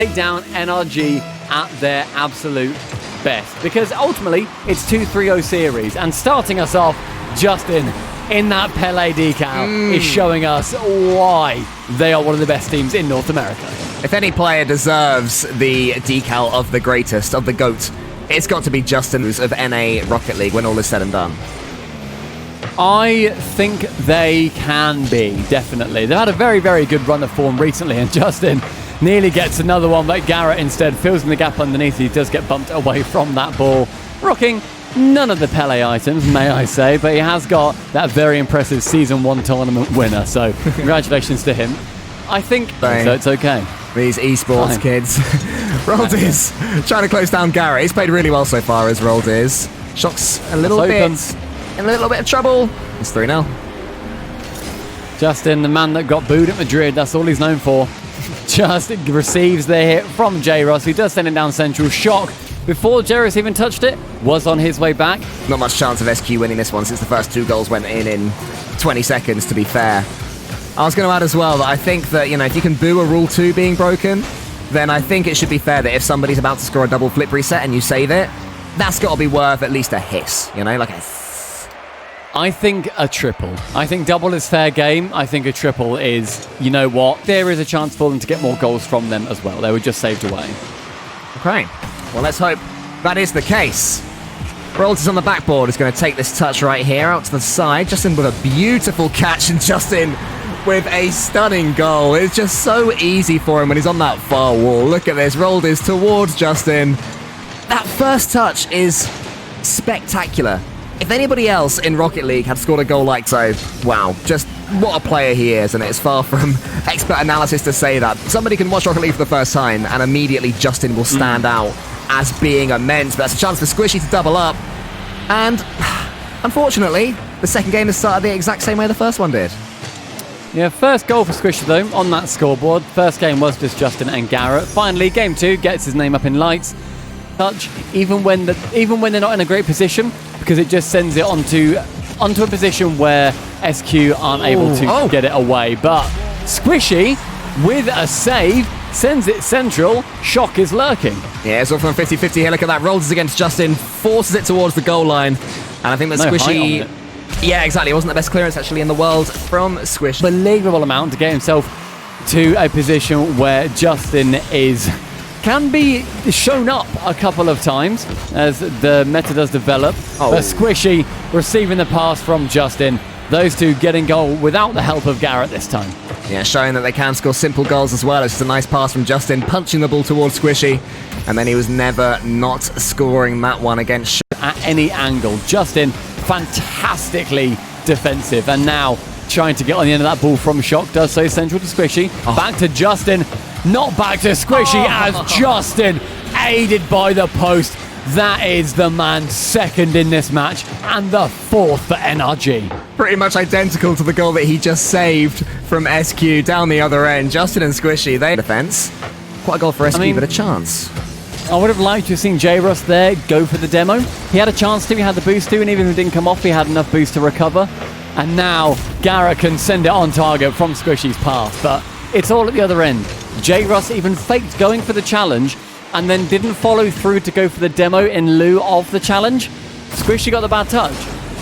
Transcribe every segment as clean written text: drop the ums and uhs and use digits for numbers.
take down NRG at their absolute best, because ultimately it's 2-3-0 series, and starting us off, Justin in that Pele decal is showing us why they are one of the best teams in North America. If any player deserves the decal of the greatest, of the GOAT, it's got to be Justin of NA Rocket League when all is said and done. I think they can be, definitely. They've had a very, very good run of form recently, and Justin nearly gets another one, but Garrett instead fills in the gap underneath. He does get bumped away from that ball, rocking none of the Pele items, may I say, but he has got that very impressive Season 1 tournament winner, so congratulations to him. I think so it's okay. These esports kids. Roldiz trying to close down Garrett. He's played really well so far, as Roldiz. Shock's a little bit in a little bit of trouble. It's 3-0. Justin, the man that got booed at Madrid, that's all he's known for. Just receives the hit from J-Ross, who does send it down central. Shock, before J-Ross even touched it, was on his way back. Not much chance of SQ winning this one since the first 2 goals went in 20 seconds, to be fair. I was going to add as well that I think that, if you can boo a Rule 2 being broken, then I think it should be fair that if somebody's about to score a double flip reset and you save it, that's got to be worth at least a hiss, like a... I think a triple. I think double is fair game. I think a triple is, you know what, there is a chance for them to get more goals from them as well. They were just saved away. Okay, well, let's hope that is the case. Rolls is on the backboard, is going to take this touch right here out to the side. Justin with a beautiful catch, and Justin with a stunning goal. It's just so easy for him when he's on that far wall. Look at this, rolled is towards Justin. That first touch is spectacular. If anybody else in Rocket League had scored a goal like so, wow, just what a player he is, and it's far from expert analysis to say that. Somebody can watch Rocket League for the first time, and immediately Justin will stand out as being immense. But that's a chance for Squishy to double up, and unfortunately, the second game has started the exact same way the first one did. Yeah, first goal for Squishy though, on that scoreboard. First game was just Justin and Garrett. Finally, game 2 gets his name up in lights. Touch, even when they're not in a great position, because it just sends it onto a position where SQ aren't able to get it away. But Squishy, with a save, sends it central. Shock is lurking. Yeah, it's all from 50-50 here. Look at that. Rolls against Justin, forces it towards the goal line. And I think that Squishy... Yeah, exactly. It wasn't the best clearance actually in the world from Squish. Believable amount to get himself to a position where Justin can be shown up a couple of times as the meta does develop. But Squishy receiving the pass from Justin. Those two getting goal without the help of Garrett this time. Yeah, showing that they can score simple goals as well. It's just a nice pass from Justin, punching the ball towards Squishy. And then he was never not scoring that one against at any angle. Justin, fantastically defensive. And now trying to get on the end of that ball from Shock. Does so central to Squishy. Back to Justin. Not back to Squishy as Justin, aided by the post. That is the man second in this match and the 4th for NRG. Pretty much identical to the goal that he just saved from SQ down the other end. Justin and Squishy, they defense. Quite a goal for SQ, but a chance. I would have liked to have seen J-Ross there go for the demo. He had a chance to, he had the boost to, and even if it didn't come off, he had enough boost to recover. And now Garrett can send it on target from Squishy's pass, but it's all at the other end. J-Ross even faked going for the challenge and then didn't follow through to go for the demo in lieu of the challenge. Squishy got the bad touch.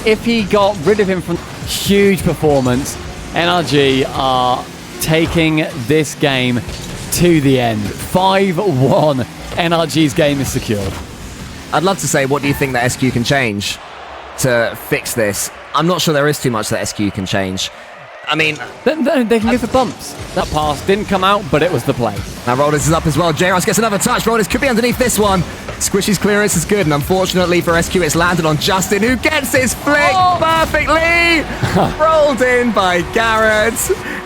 If he got rid of him from huge performance, NRG are taking this game to the end. 5-1. NRG's game is secured. I'd love to say, what do you think that SQ can change to fix this? I'm not sure there is too much that SQ can change. I mean... They can go for bumps. That pass didn't come out, but it was the play. Now Rollers is up as well. J-Ross gets another touch. Rollers could be underneath this one. Squishy's clearance is good, and unfortunately for SQ, it's landed on Justin, who gets his flick perfectly. Rolled in by Garrett.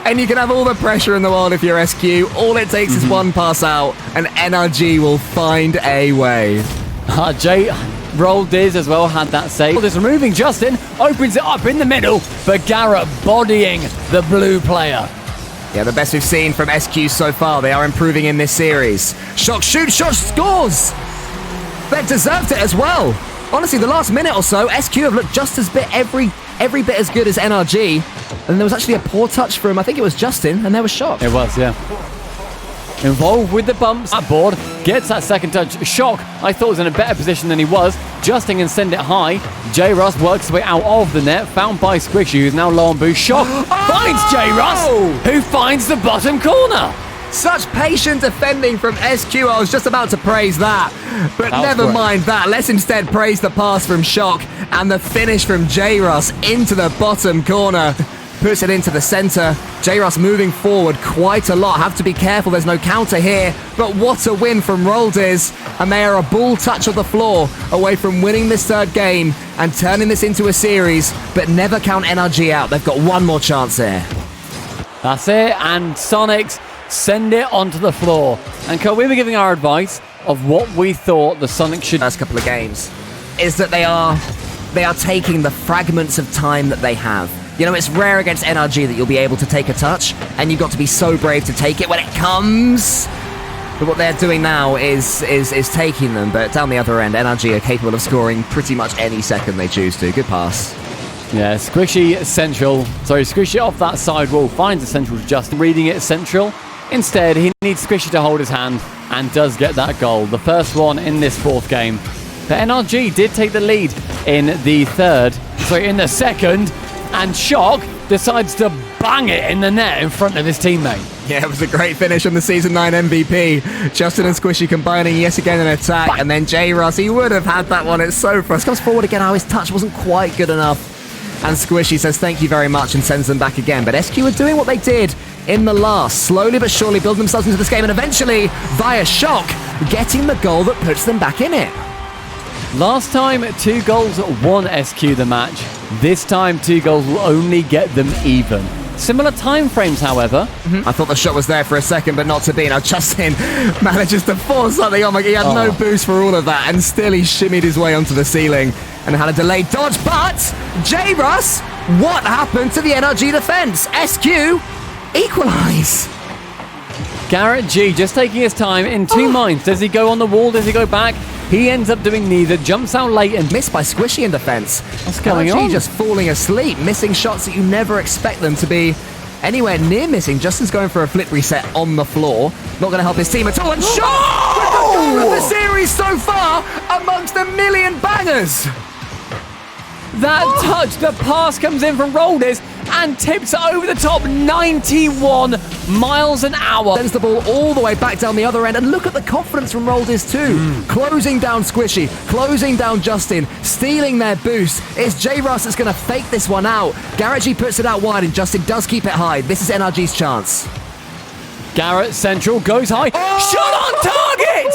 And you can have all the pressure in the world if you're SQ. All it takes is one pass out, and NRG will find a way. Roldiz as well had that save. Roldiz removing Justin, opens it up in the middle, but Garrett bodying the blue player. Yeah, the best we've seen from SQ so far. They are improving in this series. Shock shoots, Shock scores! They've deserved it as well. Honestly, the last minute or so, SQ have looked just as every bit as good as NRG. And there was actually a poor touch from, I think it was Justin, and there was Shock. It was, yeah. involved with the bumps. That board gets that second touch. Shock, I thought, was in a better position than he was. Justin can send it high. J-Russ works his way out of the net, found by Squishy, who's now low on boost. Shock finds J-Russ, who finds the bottom corner. Such patient defending from SQ. I was just about to praise that. But never mind that. Let's instead praise the pass from Shock and the finish from J-Russ into the bottom corner. Puts it into the center. J-Russ moving forward quite a lot. Have to be careful. There's no counter here. But what a win from Roldiz. And they are a ball touch of the floor away from winning this third game and turning this into a series. But never count NRG out. They've got one more chance here. That's it. And Soniqs send it onto the floor. And Cole, we were giving our advice of what we thought the Soniqs should... First couple of games is that they are taking the fragments of time that they have. You know, it's rare against NRG that you'll be able to take a touch, and you've got to be so brave to take it when it comes. But what they're doing now is taking them, but down the other end, NRG are capable of scoring pretty much any second they choose to. Good pass. Yeah, Squishy off that side wall, finds the central just reading it central. Instead, he needs Squishy to hold his hand and does get that goal. The first one in this fourth game. But NRG did take the lead in the second, and Shock decides to bang it in the net in front of his teammate. Yeah, it was a great finish on the Season 9 MVP. Justin and Squishy combining yet again in attack, and then J-Russ, he would have had that one. It's so frustrating. Comes forward again. Oh, his touch wasn't quite good enough. And Squishy says thank you very much and sends them back again. But SQ are doing what they did in the last, slowly but surely building themselves into this game, and eventually, via Shock, getting the goal that puts them back in it. Last time, 2 goals won SQ the match. This time, 2 goals will only get them even. Similar time frames, however. I thought the shot was there for a second, but not to be. Now Justin manages to force something on. He had no boost for all of that, and still he shimmied his way onto the ceiling and had a delayed dodge. But J-Russ, what happened to the NRG defense? SQ equalize. Garrett G just taking his time in 2 minds. Does he go on the wall? Does he go back? He ends up doing neither. Jumps out late and missed by Squishy in defense. What's going on? Just falling asleep, missing shots that you never expect them to be anywhere near missing. Justin's going for a flip reset on the floor. Not going to help his team at all. And shot! With the goal of the series so far amongst a million bangers. That touch, the pass comes in from Roldiz and tips it over the top, 91 miles an hour. Sends the ball all the way back down the other end, and look at the confidence from Roldiz too. Closing down Squishy, closing down Justin, stealing their boost. It's J-Russ that's going to fake this one out. Garrett G puts it out wide, and Justin does keep it high. This is NRG's chance. Garrett central goes high, shot on target!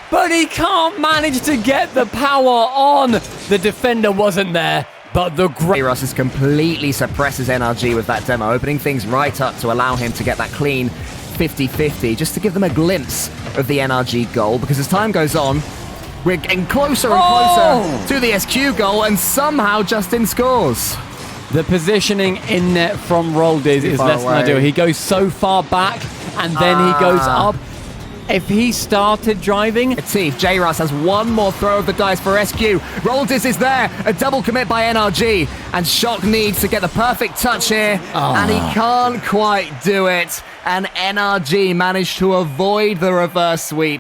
But he can't manage to get the power on. The defender wasn't there, but the J-Russ completely suppresses NRG with that demo, opening things right up to allow him to get that clean 50-50, just to give them a glimpse of the NRG goal, because as time goes on, we're getting closer and closer to the SQ goal, and somehow Justin scores. The positioning in net from Roldiz is less than ideal. He goes so far back, and then he goes up. If he started driving... J-Russ has one more throw of the dice for SQ. Roldiz is there. A double commit by NRG. And Shock needs to get the perfect touch here. And he can't quite do it. And NRG managed to avoid the reverse sweep.